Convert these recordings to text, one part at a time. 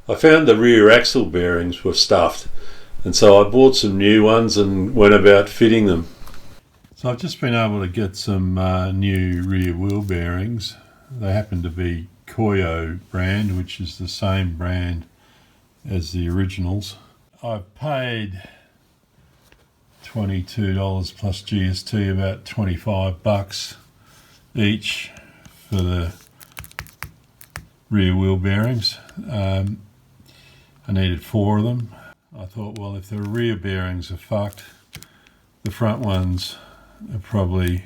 I found the rear axle bearings were stuffed, and so I bought some new ones and went about fitting them. So I've just been able to get some new rear wheel bearings. They happen to be Koyo brand, which is the same brand as the originals. I've paid $22 plus GST, about $25 each for the rear wheel bearings. I needed 4 of them. I thought, well, if the rear bearings are fucked, the front ones are probably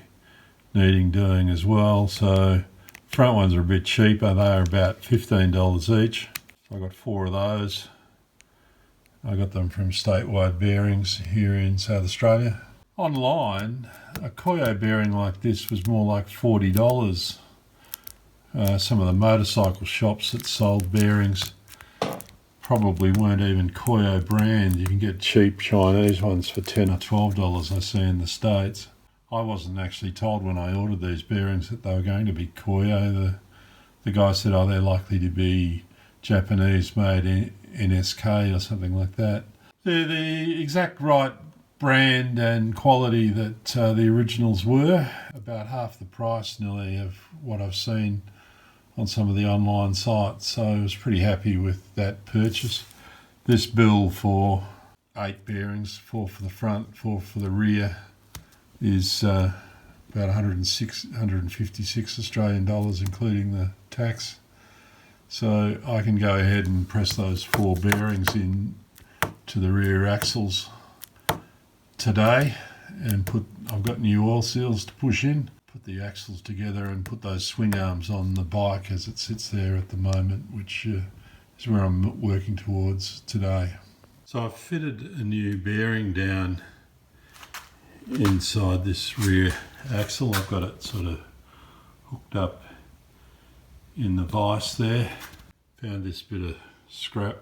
needing doing as well. So front ones are a bit cheaper. They're about $15 each. So I got 4 of those. I got them from Statewide Bearings here in South Australia. Online, a Koyo bearing like this was more like $40. Some of the motorcycle shops that sold bearings probably weren't even Koyo brand. You can get cheap Chinese ones for $10 or $12 I see in the States. I wasn't actually told when I ordered these bearings that they were going to be Koyo. The guy said, oh, they're likely to be Japanese made in NSK or something like that. They're the exact right brand and quality that the originals were. About half the price nearly of what I've seen on some of the online sites, so I was pretty happy with that purchase. This bill for 8 bearings, 4 for the front, 4 for the rear, is about 156 Australian dollars, including the tax. So I can go ahead and press those 4 bearings in to the rear axles today, and I've got new oil seals to push in, put the axles together and put those swing arms on the bike as it sits there at the moment, which is where I'm working towards today. So I've fitted a new bearing down inside this rear axle. I've got it sort of hooked up in the vise there. Found this bit of scrap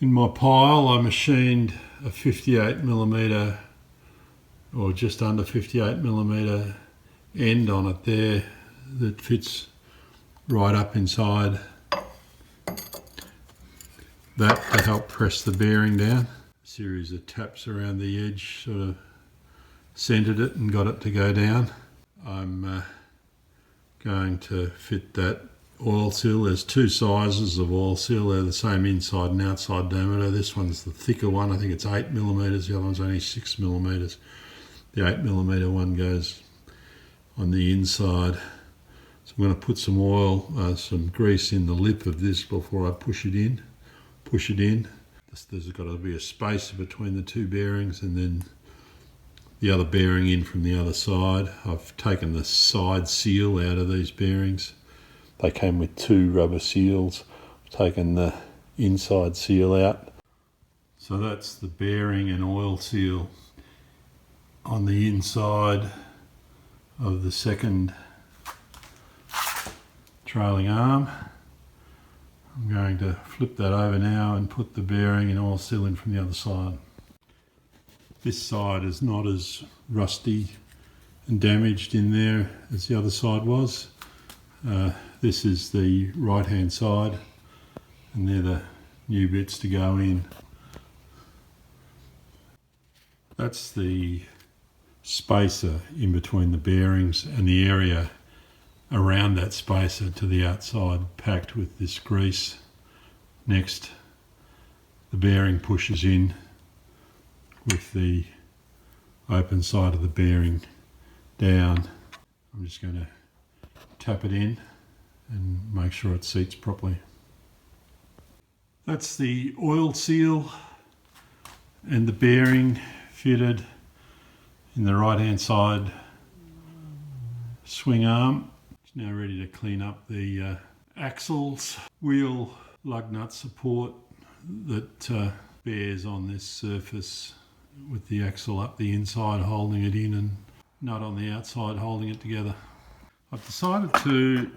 in my pile. I machined a 58mm or just under 58mm end on it there that fits right up inside that to help press the bearing down. A series of taps around the edge sort of centered it and got it to go down. I'm going to fit that oil seal. There's 2 sizes of oil seal. They're the same inside and outside diameter. This one's the thicker one. I think it's 8mm. The other one's only 6mm. The 8mm one goes on the inside. So I'm going to put some oil, some grease in the lip of this before I push it in. There's got to be a space between the 2 bearings, and then the other bearing in from the other side. I've taken the side seal out of these bearings. They came with 2 rubber seals. I've taken the inside seal out. So that's the bearing and oil seal on the inside of the second trailing arm. I'm going to flip that over now and put the bearing and oil seal in from the other side. This side is not as rusty and damaged in there as the other side was. This is the right hand side, and they're the new bits to go in. That's the spacer in between the bearings and the area around that spacer to the outside, packed with this grease. Next, the bearing pushes in with the open side of the bearing down. I'm just going to tap it in and make sure it seats properly. That's the oil seal and the bearing fitted in the right hand side swing arm. It's now ready to clean up the axles, wheel lug nut support that bears on this surface, with the axle up the inside holding it in and nut on the outside holding it together. I've decided to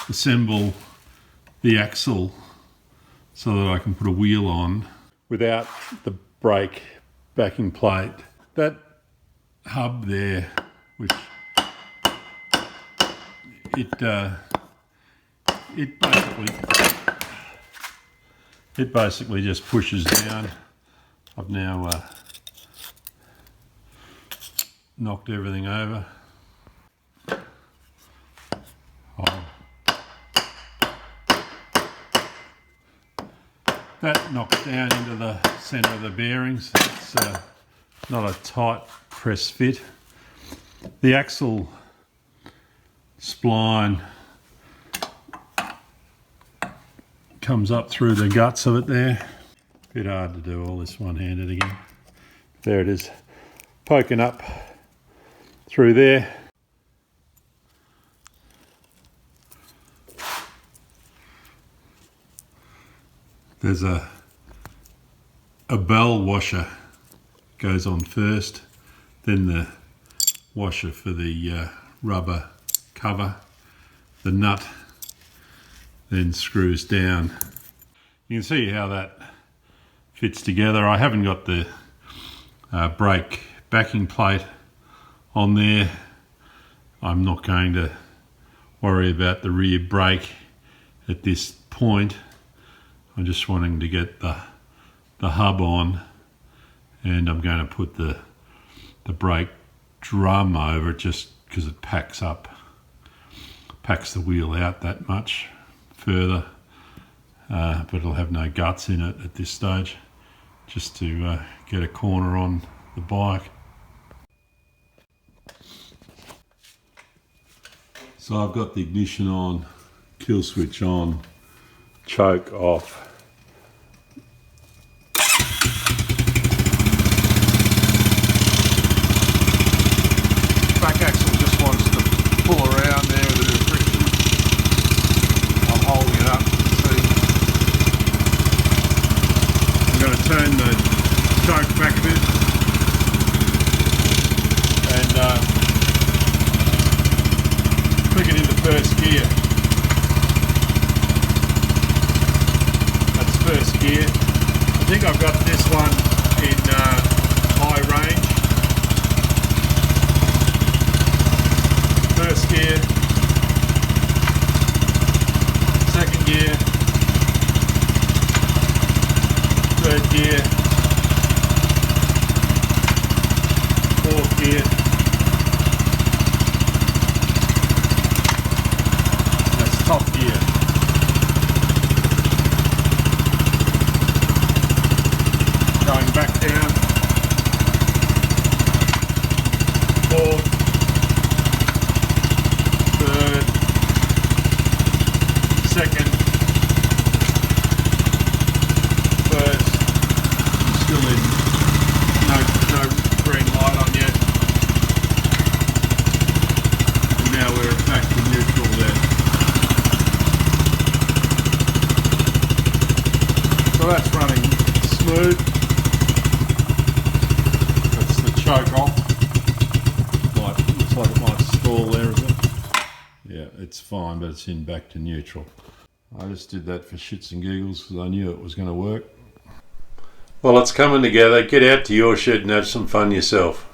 assemble the axle so that I can put a wheel on without the brake backing plate. That hub there, which it basically just pushes down. I've now knocked everything over. That knocks down into the centre of the bearings. It's not a tight press fit. The axle spline comes up through the guts of it there. Bit hard to do all this one-handed again. There it is, poking up through there. There's a bell washer goes on first, then the washer for the rubber cover, the nut then screws down. You can see how that fits together. I haven't got the brake backing plate on there. I'm not going to worry about the rear brake at this point. I'm just wanting to get the hub on, and I'm going to put the brake drum over it just because it packs the wheel out that much further, but it'll have no guts in it at this stage, just to get a corner on the bike. So I've got the ignition on, kill switch on, choke off. Back axle just wants to pull around there with a bit of friction. I'm holding it up, see. I'm going to turn the choke back a bit and click it into first gear. First gear. I think I've got this one in high range. First gear, second gear, third gear, fourth gear. That's top gear. Going back down, fourth, third, second, first. I'm still in no green light on yet, and now we're back to neutral there. So that's running smooth. Choke off. Looks like it might stall there a bit. Yeah, it's fine, but it's in back to neutral. I just did that for shits and giggles because I knew it was going to work. Well, it's coming together. Get out to your shed and have some fun yourself.